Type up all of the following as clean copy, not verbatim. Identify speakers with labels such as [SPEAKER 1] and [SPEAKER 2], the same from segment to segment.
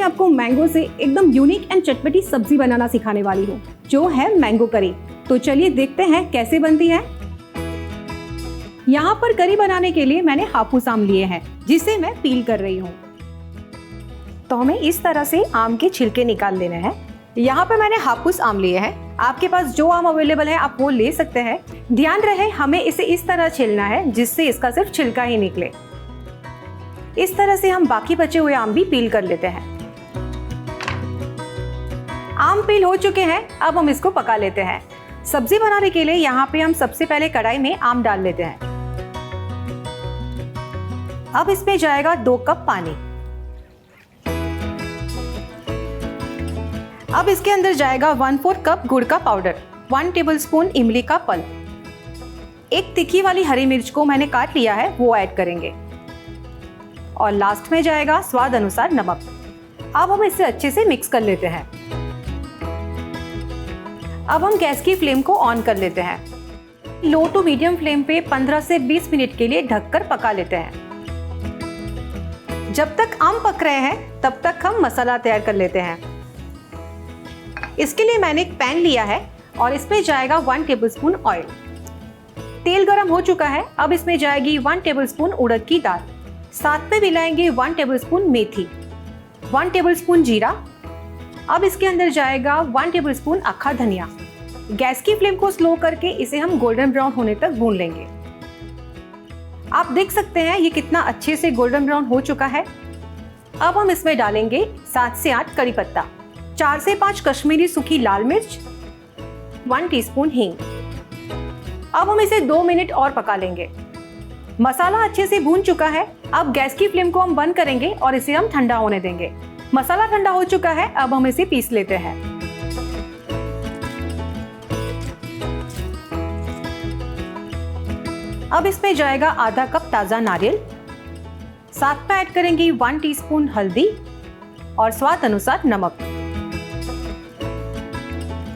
[SPEAKER 1] आपको मैंगो से एकदम यूनिक एंड चटपटी सब्जी बनाना सिखाने वाली हूँ, जो है मैंगो करी। तो चलिए देखते हैं कैसे बनती है। यहाँ पर करी बनाने के लिए मैंने हापुस आम लिए हैं, जिसे मैं पील कर रही हूँ। तो हमें इस तरह से आम के छिलके निकाल लेने हैं। यहाँ पे मैंने हापुस आम लिए हैं, आपके पास जो आम अवेलेबल है आप वो ले सकते हैं। ध्यान रहे हमें इसे इस तरह छीलना है जिससे इसका सिर्फ छिलका ही निकले। इस तरह से हम बाकी बचे हुए आम भी पील कर लेते हैं। आम पील हो चुके हैं, अब हम इसको पका लेते हैं। सब्जी बनाने के लिए यहाँ पे हम सबसे पहले कढ़ाई में आम डाल लेते हैं। अब इसमें जाएगा 2 कप पानी। अब इसके अंदर जाएगा 1/4 कप गुड़ का पाउडर, 1 टेबलस्पून इमली का पल्प, एक तीखी वाली हरी मिर्च को मैंने काट लिया है वो ऐड करेंगे, और लास्ट में जाएगा स्वाद अनुसार नमक। अब हम इसे अच्छे से मिक्स कर लेते हैं। अब हम गैस की फ्लेम को ऑन कर लेते हैं। लो टू मीडियम फ्लेम पे 15 से 20 मिनट के लिए ढककर पका लेते हैं। जब तक आम पक रहे हैं तब तक हम मसाला तैयार कर लेते हैं। इसके लिए मैंने एक पैन लिया है और इसमें जाएगा 1 टेबलस्पून ऑयल। तेल गरम हो चुका है, अब इसमें जाएगी 1 टेबलस्पून उड़द की दाल, साथ में मिलाएंगे 1 टेबलस्पून मेथी, 1 टेबलस्पून जीरा। अब इसके अंदर जाएगा 1 टेबलस्पून अक्खा धनिया। गैस की फ्लेम को स्लो करके इसे हम गोल्डन ब्राउन होने तक भून लेंगे। आप देख सकते हैं ये कितना अच्छे से गोल्डन ब्राउन हो चुका है। अब हम इसमें डालेंगे 7 से 8 करी पत्ता, 4 से 5 कश्मीरी सूखी लाल मिर्च, 1 टीस्पून हींग। अब हम इसे 2 मिनट और पका लेंगे। मसाला अच्छे से भून चुका है, अब गैस की फ्लेम को हम बंद करेंगे और इसे हम ठंडा होने देंगे। मसाला ठंडा हो चुका है, अब हम इसे पीस लेते हैं। अब इसमें जाएगा आधा कप ताजा नारियल, साथ में ऐड करेंगे 1 टीस्पून हल्दी और स्वाद अनुसार नमक।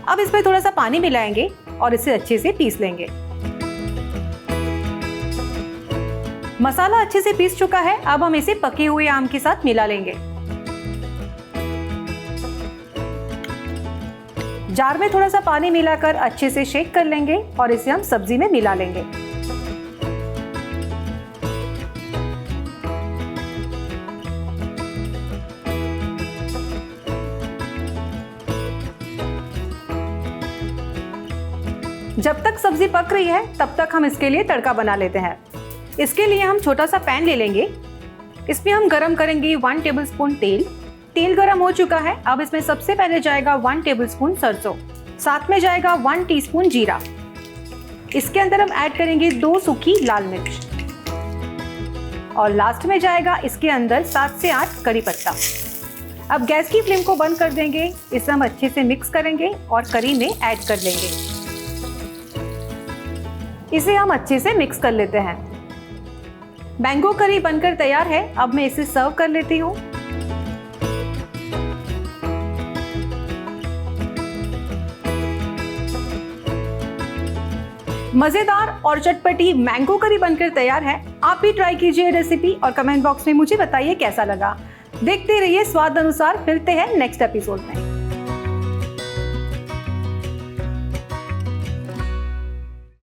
[SPEAKER 1] अब इसमें थोड़ा सा पानी मिलाएंगे और इसे अच्छे से पीस लेंगे। मसाला अच्छे से पीस चुका है, अब हम इसे पके हुए आम के साथ मिला लेंगे। जार में थोड़ा सा पानी मिलाकर अच्छे से शेक कर लेंगे और इसे हम सब्जी में मिला लेंगे। जब तक सब्जी पक रही है तब तक हम इसके लिए तड़का बना लेते हैं। इसके लिए हम छोटा सा पैन ले लेंगे, इसमें हम गरम करेंगे 1 टेबलस्पून तेल। तेल गरम हो चुका है, अब इसमें सबसे पहले जाएगा 1 टेबलस्पून सरसों, साथ में जाएगा 1 टीस्पून जीरा। इसके अंदर हम ऐड करेंगे 2 सूखी लाल मिर्च, और लास्ट में जाएगा इसके अंदर 7 से 8 करी पत्ता। अब गैस की फ्लेम को बंद कर देंगे, इसे हम अच्छे से मिक्स करेंगे और करी में ऐड कर लेंगे। इसे हम अच्छे से मिक्स कर लेते हैं। मैंगो करी बनकर तैयार है, अब मैं इसे सर्व कर लेती हूँ। मजेदार और चटपटी मैंगो करी बनकर तैयार है। आप भी ट्राई कीजिए रेसिपी और कमेंट बॉक्स में मुझे बताइए कैसा लगा। देखते रहिए स्वाद अनुसार। मिलते हैं नेक्स्ट एपिसोड में।